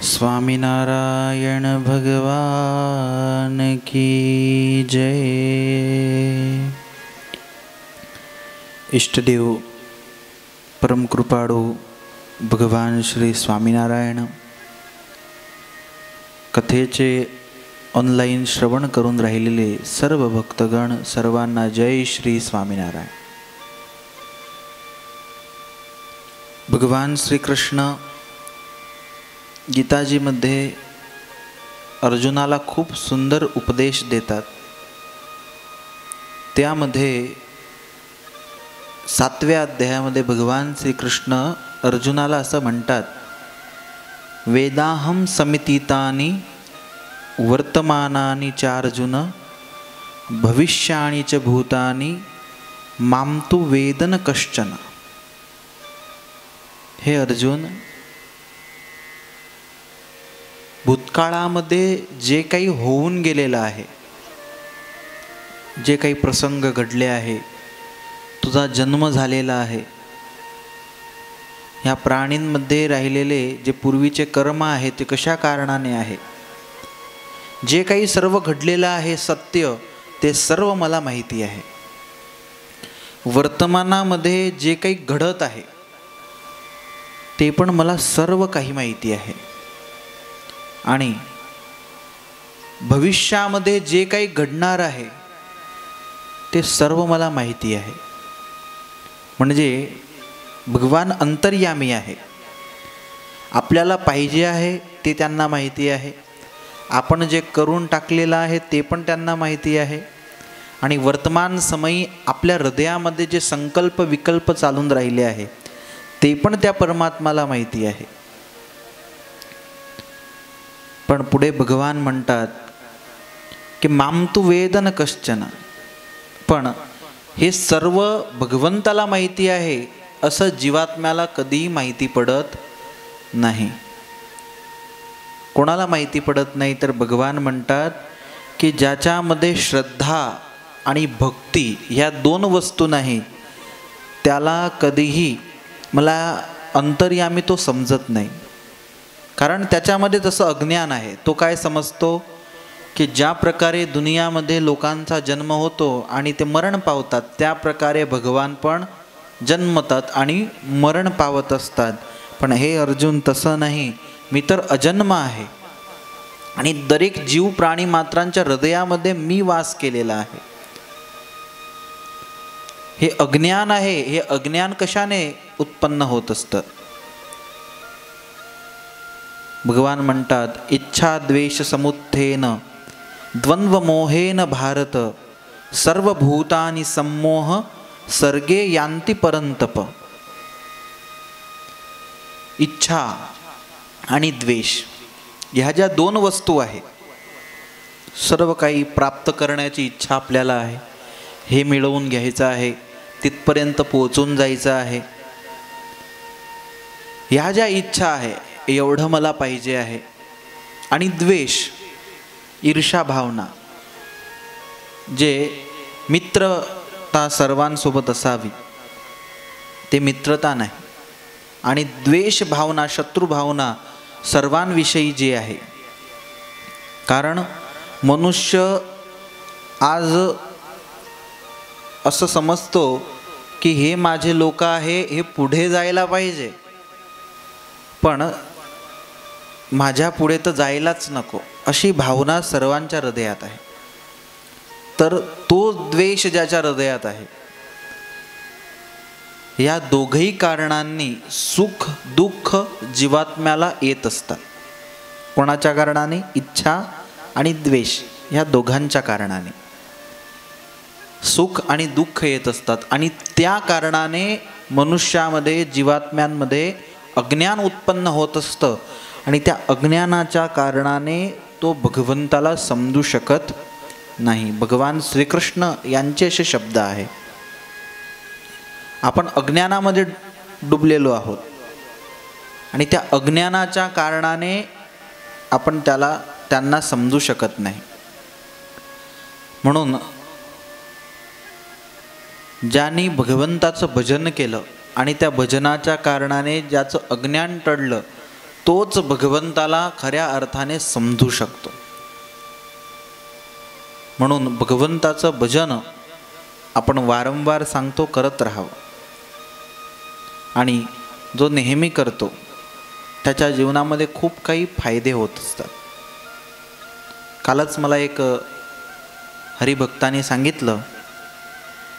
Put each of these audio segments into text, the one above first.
स्वामीनारायण भगवान की जय। इष्टदेव परम कृपाळू भगवान श्री स्वामीनारायण कथेचे ऑनलाईन श्रवण करून राहिलेले सर्व भक्तगण सर्वांना जय श्री स्वामीनारायण। भगवान श्रीकृष्ण गीताजीमध्ये अर्जुनाला खूप सुंदर उपदेश देतात। त्यामध्ये 7व्या अध्यायामध्ये भगवान श्रीकृष्ण अर्जुनाला असं म्हणतात, वेदाहम समितीतानि वर्तमानानि च अर्जुन भविष्याणि च भूतानि मां तु वेद न कश्चन। हे अर्जुन, भूतकाळामध्ये जे काही होऊन गेलेलं आहे, जे काही प्रसंग घडले आहे, तुझा जन्म झालेला आहे, ह्या प्राणींमध्ये राहिलेले जे पूर्वीचे कर्म आहे ते कशा कारणाने आहे, जे काही सर्व घडलेलं आहे सत्य, ते सर्व मला माहिती आहे। वर्तमानामध्ये जे काही घडत आहे ते पण मला सर्व काही माहिती आहे आणि भविष्यामध्ये जे काही घडणार आहे ते सर्व मला माहिती आहे। म्हणजे भगवान अंतर्यामी आहे। आपल्याला पाहिजे आहे ते त्यांना माहिती आहे, आपण जे करून टाकलेलं आहे ते पण त्यांना माहिती आहे आणि वर्तमान समयी आपल्या हृदयामध्ये जे संकल्प विकल्प चालून राहिले आहे ते पण त्या परमात्म्याला माहिती आहे। पण पुढे भगवान म्हणतात की मां तु वेद न कश्चन, पण हे सर्व भगवंताला माहिती आहे असं जीवात्म्याला कधीही माहिती पडत नाही। कोणाला माहिती पडत नाही तर भगवान म्हणतात की ज्याच्यामध्ये श्रद्धा आणि भक्ती ह्या दोन वस्तू नाही त्याला कधीही मला अंतर्यामी तो समजत नाही। कारण त्याच्यामध्ये तसं अज्ञान आहे। तो काय समजतो की ज्या प्रकारे दुनियामध्ये लोकांचा जन्म होतो आणि ते मरण पावतात, त्या प्रकारे भगवान पण जन्मतात आणि मरण पावत असतात। पण हे अर्जुन तसं नाही, मी तर अजन्म आहे आणि दरेक जीव प्राणी मात्रांच्या हृदयामध्ये मी वास केलेला आहे। हे अज्ञान आहे। हे अज्ञान कशाने उत्पन्न होत असतं? भगवान म्हणतात, इच्छा द्वेष समुत्थेन द्वंद्व मोहेन भारत सर्वभूतानि सम्मोह सर्गे यान्ति परंतप। इच्छा आणि द्वेष ह्या ज्या दोन वस्तू आहेत, सर्व काही प्राप्त करण्याची इच्छा आपल्याला आहे, हे मिळवून घ्यायचं आहे, तिथपर्यंत पोहोचून जायचं आहे, ह्या ज्या इच्छा आहे एवढं मला पाहिजे आहे, आणि द्वेष ईर्ष्या भावना, जे मित्रता सर्वांसोबत असावी ते मित्रता नाही, आणि द्वेष भावना शत्रू भावना सर्वांविषयी जे आहे। कारण मनुष्य आज असं समजतो की हे माझे लोक आहे, हे पुढे जायला पाहिजे, पण माझ्या पुढे तर जायलाच नको, अशी भावना सर्वांच्या हृदयात आहे। तर तो द्वेष ज्याच्या हृदयात आहे, या दोघही कारणांनी सुख दुःख जीवात्म्याला येत असतात। कोणाच्या कारणाने? इच्छा आणि द्वेष या दोघांच्या कारणाने सुख आणि दुःख येत असतात, आणि त्या कारणाने मनुष्यामध्ये जीवात्म्यांमध्ये अज्ञान उत्पन्न होत असतं, आणि त्या अज्ञानाच्या कारणाने तो भगवंताला समजू शकत नाही। भगवान श्रीकृष्ण यांचे असे शब्द आहे, आपण अज्ञानामध्ये डुबलेलो आहोत आणि त्या अज्ञानाच्या कारणाने आपण त्यांना समजू शकत नाही। म्हणून ज्यांनी भगवंताचं भजन केलं आणि त्या भजनाच्या कारणाने ज्याचं अज्ञान टळलं तोच भगवंताला खऱ्या अर्थाने समजू शकतो. म्हणून भगवंताचं भजन आपण वारंवार सांगतो करत राहावं. आणि जो नेहमी करतो त्याच्या जीवनामध्ये खूप काही फायदे होत असतात. कालच मला एक हरिभक्ताने सांगितलं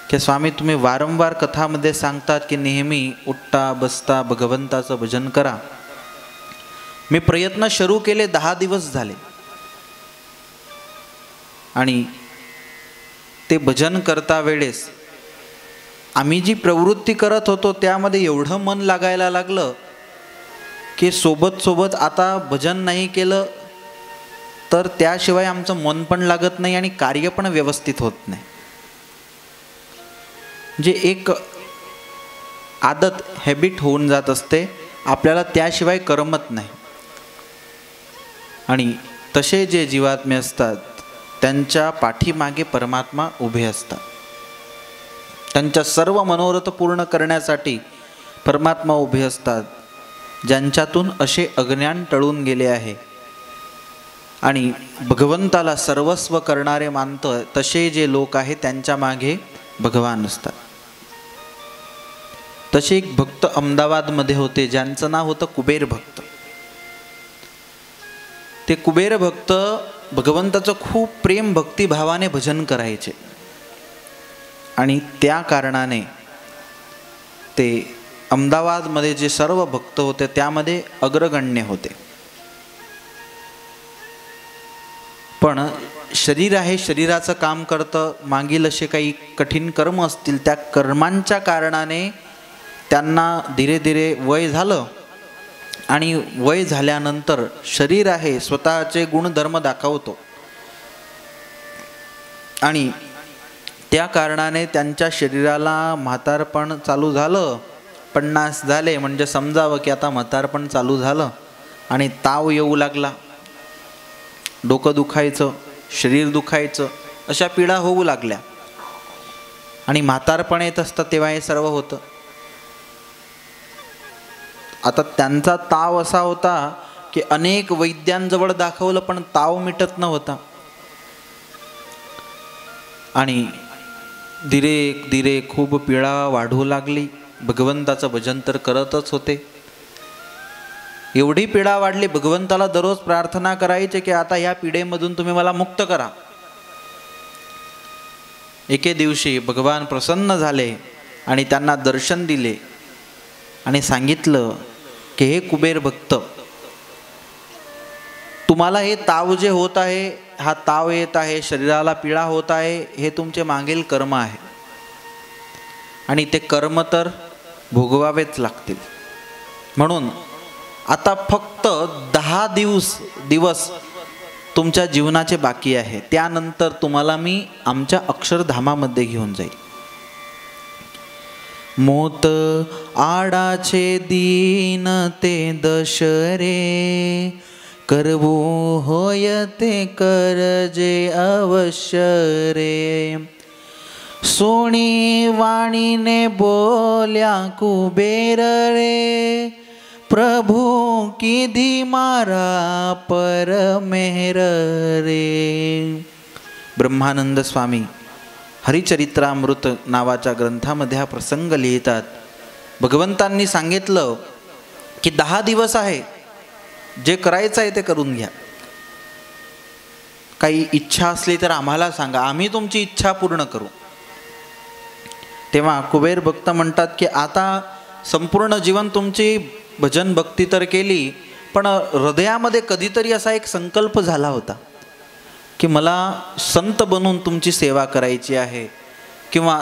की स्वामी तुम्ही वारंवार कथामध्ये सांगतात की नेहमी उठता बसता भगवंताचं भजन करा. मी प्रयत्न सुरू केले 10 दिवस झाले आणि ते भजन करता वेळेस आम्ही जी प्रवृत्ती करत होतो त्यामध्ये एवढं मन लागायला लागलं की सोबत सोबत आता भजन नाही केलं तर त्याशिवाय आमचं मन पण लागत नाही आणि कार्य पण व्यवस्थित होत नाही. जे एक आदत हॅबिट होऊन जात असते, आपल्याला त्याशिवाय करमत नाही. आणि तसे जे जीवात्मे असतात त्यांच्या पाठीमागे परमात्मा उभे असतात. त्यांच्या सर्व मनोरथ पूर्ण करण्यासाठी परमात्मा उभे असतात. ज्यांच्यातून असे अज्ञान टळून गेले आहे आणि भगवंताला सर्वस्व करणारे मानतं तसे जे लोक आहेत त्यांच्या मागे भगवान असतात. तसे एक भक्त अहमदाबादमध्ये होते ज्यांचं नाव होतं कुबेर भक्त. ते कुबेर भक्त भगवंताचं खूप प्रेम भक्तिभावाने भजन करायचे आणि त्या कारणाने ते अहमदाबादमध्ये जे सर्व भक्त होते त्यामध्ये अग्रगण्य होते. पण शरीर आहे, शरीराचं काम करतं, मागील असे काही कठीण कर्म असतील त्या कर्मांच्या कारणाने त्यांना धीरे धीरे वय झालं आणि वय झाल्यानंतर शरीर आहे स्वतःचे गुणधर्म दाखवतो आणि त्या कारणाने त्यांच्या शरीराला म्हातारपण चालू झालं. 50 झाले म्हणजे समजावं की आता म्हातारपण चालू झालं आणि ताव येऊ लागला, डोकं दुखायचं, शरीर दुखायचं, अशा पीडा होऊ लागल्या. आणि म्हातारपण येत असतं तेव्हा हे सर्व होतं. आता त्यांचा ताव असा होता की अनेक वैद्यांजवळ दाखवलं पण ताव मिटत नव्हता. आणि धीरे धीरे खूप पीडा वाढू लागली. भगवंताचं भजन तर करतच होते. एवढी पीडा वाढली, भगवंताला दररोज प्रार्थना करायचे की आता या पीडेमधून तुम्ही मला मुक्त करा. एके दिवशी भगवान प्रसन्न झाले आणि त्यांना दर्शन दिले आणि सांगितलं की हे कुबेर भक्त, तुम्हाला हे ताव जे होत आहे, हा ताव येत आहे, शरीराला पीडा होत आहे, हे तुमचे मागील कर्म आहे आणि ते कर्म तर भोगवावेच लागतील. म्हणून आता फक्त 10 दिवस तुमच्या जीवनाचे बाकी आहे. त्यानंतर तुम्हाला मी आमच्या अक्षरधामामध्ये घेऊन जाईल. मोत आडाचे दीन ते दशरे, करवो होय ते करजे अवश्य रे. सोणी वाणीने बोल्या कुबेर रे, प्रभु किधी मारा परमेर रे. ब्रह्मानंद स्वामी हरिचरित्रामृत नावाच्या ग्रंथामध्ये हा प्रसंग लिहितात. भगवंतांनी सांगितलं की 10 दिवस आहे, जे करायचं आहे ते करून घ्या. काही इच्छा असली तर आम्हाला सांगा, आम्ही तुमची इच्छा पूर्ण करू. तेव्हा कुबेर भक्त म्हणतात की आता संपूर्ण जीवन तुमची भजन भक्ती तर केली, पण हृदयामध्ये कधीतरी असा एक संकल्प झाला होता की मला संत बनून तुमची सेवा करायची आहे किंवा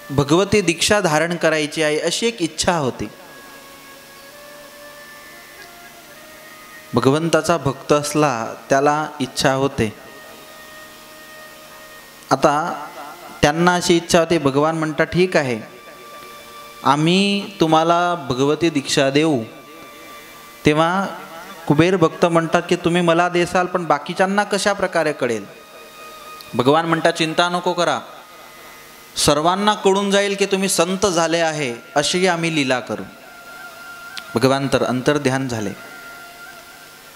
भगवती दीक्षा धारण करायची आहे, अशी एक इच्छा होती. भगवंताचा भक्त असला त्याला इच्छा होते. आता त्यांना अशी इच्छा होती. भगवान म्हणतात ठीक आहे, आम्ही तुम्हाला भगवती दीक्षा देऊ. तेव्हा कुबेर भक्त म्हणतात की तुम्ही मला देसाल पण बाकीच्यांना कशा प्रकारे कळेल. भगवान म्हणतात चिंता नको करा, सर्वांना कळून जाईल की तुम्ही संत झाले आहे, अशी आम्ही लीला करू. भगवान तर अंतर्ध्यान झाले.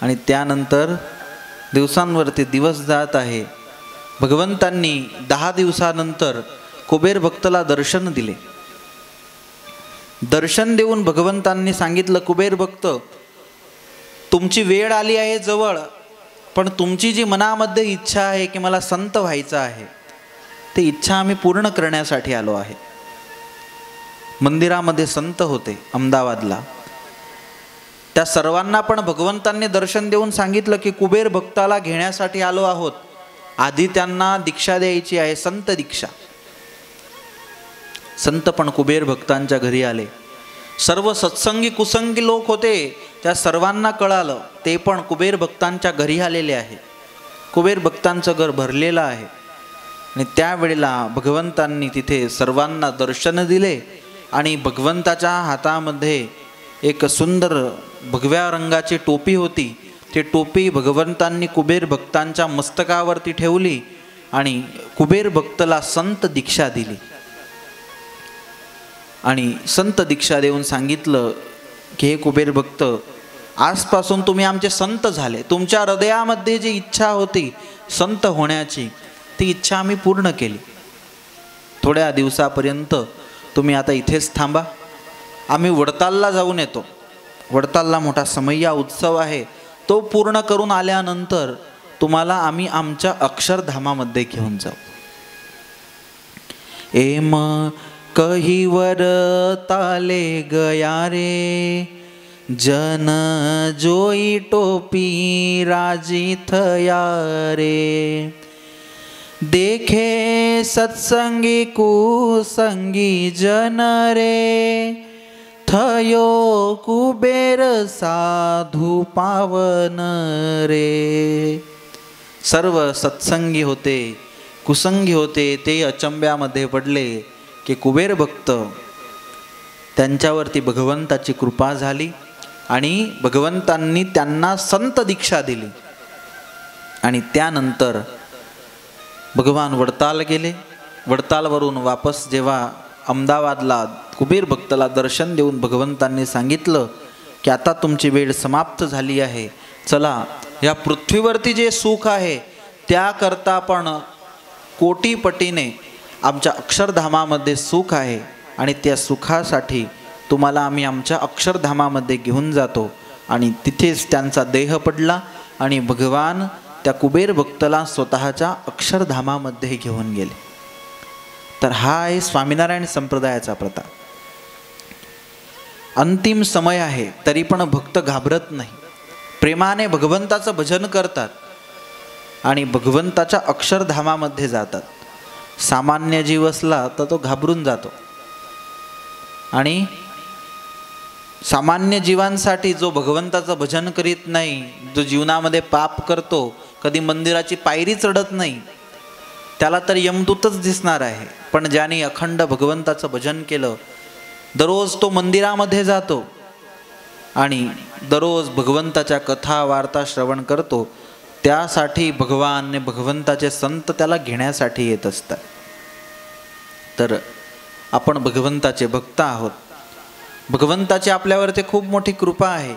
आणि त्यानंतर दिवसांवरती दिवस जात आहे. भगवंतांनी 10 दिवसानंतर कुबेर भक्ताला दर्शन दिले. दर्शन देऊन भगवंतांनी सांगितलं, कुबेर भक्त, तुमची वेळ आली आहे जवळ, पण तुमची जी मनामध्ये इच्छा आहे की मला संत व्हायचं आहे, ती इच्छा आम्ही पूर्ण करण्यासाठी आलो आहे. मंदिरामध्ये संत होते अहमदाबादला, त्या सर्वांना पण भगवंतांनी दर्शन देऊन सांगितलं की कुबेर भक्ताला घेण्यासाठी आलो आहोत. आधी त्यांना दीक्षा द्यायची आहे, संत दीक्षा. संत पण कुबेर भक्तांच्या घरी आले. सर्व सत्संगी कुसंगी लोक होते, त्या सर्वांना कळालं ते पण कुबेर भक्तांच्या घरी आलेले आहे. कुबेर भक्तांचं घर भरलेलं आहे. आणि त्यावेळेला भगवंतांनी तिथे सर्वांना दर्शन दिले आणि भगवंताच्या हातामध्ये एक सुंदर भगव्या रंगाची टोपी होती. ती टोपी भगवंतांनी कुबेर भक्तांच्या मस्तकावरती ठेवली आणि कुबेर भक्ताला संत दीक्षा दिली. आणि संत दीक्षा देऊन सांगितलं की हे कुबेर भक्त, आजपासून तुम्ही आमचे संत झाले. तुमच्या हृदयामध्ये जी इच्छा होती संत होण्याची, ती इच्छा आम्ही पूर्ण केली. थोड्या दिवसापर्यंत तुम्ही आता इथेच थांबा, आम्ही वडतालला जाऊन येतो. वडतालला मोठा समय्या उत्सव आहे, तो पूर्ण करून आल्यानंतर तुम्हाला आम्ही आमच्या अक्षरधामामध्ये घेऊन जाऊ. एम कही वरताले गया रे, जन जोई टोपी राजी थया रे. देखे सत्संगी कुसंगी जन रे, थयो कुबेर साधू पावन रे. सर्व सत्संगी होते, कुसंगी होते, ते अचंब्यामध्ये पडले की कुबेर भक्त, त्यांच्यावरती भगवंताची कृपा झाली आणि भगवंतांनी त्यांना संत दीक्षा दिली. आणि त्यानंतर भगवान वडताल गेले. वडतालवरून वापस जेव्हा अहमदाबादला कुबेर भक्ताला दर्शन देऊन भगवंतांनी सांगितलं की आता तुमची वेळ समाप्त झाली आहे, चला या पृथ्वीवरती जे सुख आहे त्याकरता पण कोटीपटीने आमच्या अक्षरधामामध्ये सुख आहे आणि त्या सुखासाठी तुम्हाला आम्ही आमच्या अक्षरधामामध्ये घेऊन जातो. आणि तिथेच त्यांचा देह पडला आणि भगवान त्या कुबेर भक्ताला स्वतःच्या अक्षरधामामध्ये घेऊन गेले. तर हा आहे स्वामीनारायण संप्रदायाचा प्रथा. अंतिम समय आहे तरी पण भक्त घाबरत नाही, प्रेमाने भगवंताचं भजन करतात आणि भगवंताच्या अक्षरधामामध्ये जातात. सामान्य जीव असला तर तो घाबरून जातो. आणि सामान्य जीवांसाठी जो भगवंताचं भजन करीत नाही, जो जीवनामध्ये पाप करतो, कधी मंदिराची पायरी चढत नाही, त्याला तर यमदूतच दिसणार आहे. पण ज्याने अखंड भगवंताचं भजन केलं, दररोज तो मंदिरामध्ये जातो आणि दररोज भगवंताच्या कथा वार्ता श्रवण करतो, त्यासाठी भगवंताचे संत त्याला घेण्यासाठी येत असतात. तर आपण भगवंताचे भक्त आहोत. भगवंताची आपल्यावरती खूप मोठी कृपा आहे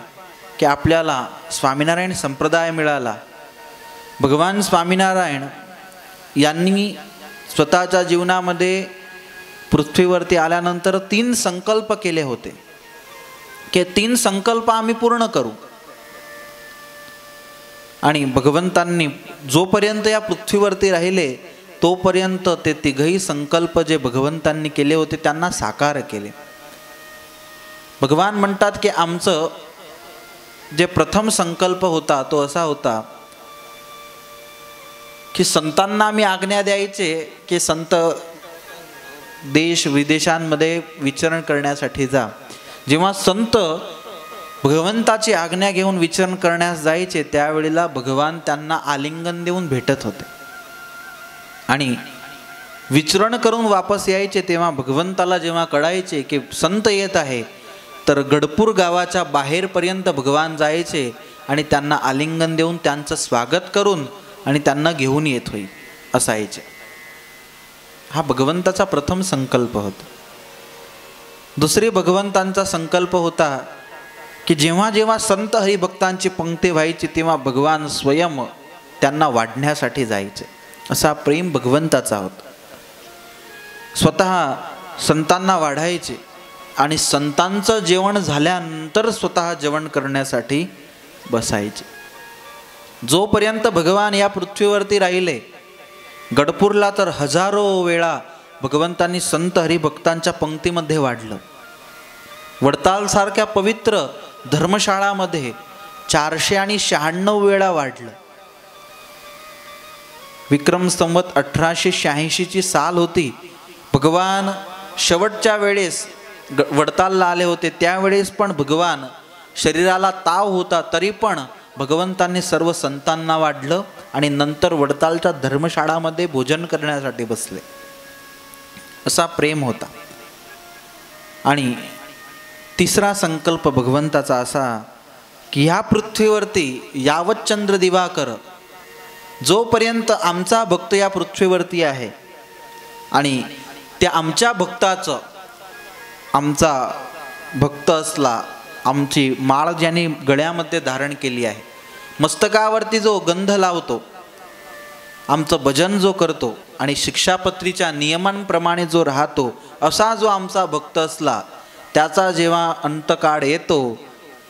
की आपल्याला स्वामीनारायण संप्रदाय मिळाला. भगवान स्वामीनारायण यांनी स्वतःच्या जीवनामध्ये पृथ्वीवरती आल्यानंतर 3 संकल्प केले होते की 3 संकल्प आम्ही पूर्ण करू. आणि भगवंतांनी जोपर्यंत या पृथ्वीवरती राहिले तोपर्यंत ते 3ही संकल्प जे भगवंतांनी केले होते त्यांना साकार केले. भगवान म्हणतात की आमचं जे प्रथम संकल्प होता तो असा होता की संतांना आम्ही आज्ञा द्यायचे की संत देश विदेशांमध्ये विचरण करण्यासाठी जा. जेव्हा संत भगवंताची आज्ञा घेऊन विचरण करण्यास जायचे त्यावेळेला भगवान त्यांना आलिंगन देऊन भेटत होते. आणि विचरण करून वापस यायचे तेव्हा भगवंताला जेव्हा कळायचे की संत येत आहे, तर गडपूर गावाच्या बाहेरपर्यंत भगवान जायचे आणि त्यांना आलिंगन देऊन त्यांचं स्वागत करून आणि त्यांना घेऊन येत होई असायचे. हा भगवंताचा प्रथम संकल्प होता. दुसरी भगवंतांचा संकल्प होता की जेव्हा जेव्हा संत हरिभक्तांची पंक्ती व्हायची तेव्हा भगवान स्वयं त्यांना वाढण्यासाठी जायचे. असा प्रेम भगवंताचा होता. स्वतः संतांना वाढायचे आणि संतांचं जेवण झाल्यानंतर स्वतः जेवण करण्यासाठी बसायचे. जोपर्यंत भगवान या पृथ्वीवरती राहिले, गडपूरला तर हजारो वेळा भगवंतांनी संत हरिभक्तांच्या पंक्तीमध्ये वाढलं. वडतालसारख्या पवित्र धर्मशाळामध्ये 496 वेळा वाढलं. विक्रम संवत 1886 साल होती. भगवान शेवटच्या वेळेस वडतालला आले होते. त्यावेळेस पण भगवान शरीराला ताव होता, तरी पण भगवंतांनी सर्व संतांना वाढलं आणि नंतर वडतालच्या धर्मशाळामध्ये भोजन करण्यासाठी बसले. असा प्रेम होता. आणि तिसरा संकल्प भगवंताचा असा की ह्या पृथ्वीवरती यावत चंद्र दिवाकर, जोपर्यंत आमचा भक्त या पृथ्वीवरती आहे आणि त्या आमच्या भक्ताचं, आमचा भक्त असला, आमची माळ ज्याने गळ्यामध्ये धारण केली आहे, मस्तकावरती जो गंध लावतो, आमचं भजन जो करतो आणि शिक्षापत्रीच्या नियमांप्रमाणे जो राहतो, असा जो आमचा भक्त असला, त्याचा जेव्हा अंतकाळ येतो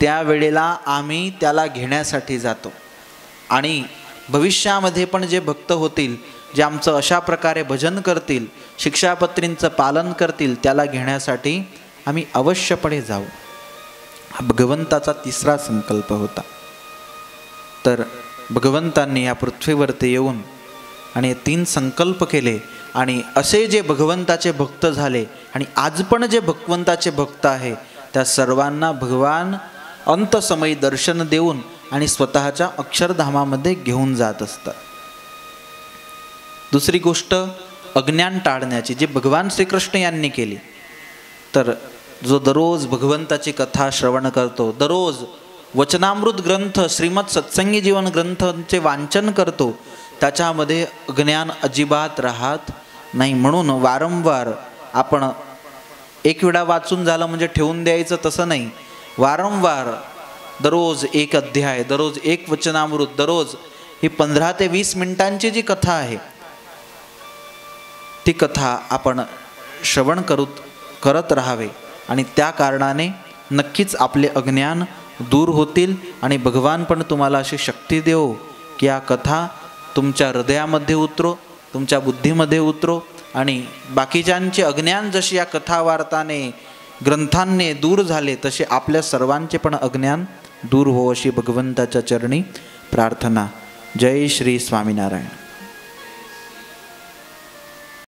त्यावेळेला आम्ही त्याला घेण्यासाठी जातो. आणि भविष्यामध्ये पण जे भक्त होतील, जे आमचं अशा प्रकारे भजन करतील, शिक्षापत्रींचं पालन करतील, त्याला घेण्यासाठी आम्ही अवश्यपणे जाऊ. हा भगवंताचा तिसरा संकल्प होता. तर भगवंतांनी या पृथ्वीवरती येऊन आणि 3 संकल्प केले आणि असे जे भगवंताचे भक्त झाले आणि आज पण जे भगवंताचे भक्त आहे त्या सर्वांना भगवान अंतसमयी दर्शन देऊन आणि स्वतःच्या अक्षरधामामध्ये घेऊन जात असतात. दुसरी गोष्ट अज्ञान टाळण्याची, जी भगवान श्रीकृष्ण यांनी केली. तर जो दररोज भगवंताची कथा श्रवण करतो, दररोज वचनामृत ग्रंथ श्रीमद सत्संगी जीवन ग्रंथांचे वाचन करतो, त्याच्यामध्ये अज्ञान अजिबात राहत नाही. म्हणून वारंवार आपण एक वेळा वाचून झालं म्हणजे ठेवून द्यायचं तसं नाही. वारंवार दररोज एक अध्याय, दररोज एक वचनामृत, दररोज ही 15 ते 20 मिनिटांची जी कथा आहे ती कथा आपण श्रवण करत राहावे आणि त्या कारणाने नक्कीच आपले अज्ञान दूर होतील आणि भगवान पण तुम्हाला अशी शक्ती देवो की या कथा तुमच्या हृदयामध्ये उतरो, तुमच्या बुद्धीमध्ये उतरो आणि बाकीच्यांचे अज्ञान जशी या कथा वार्ताने ग्रंथांनी दूर झाले तसे आपल्या सर्वांचे पण अज्ञान दूर हो, अशी भगवंताच्या चरणी प्रार्थना. जय श्री स्वामीनारायण.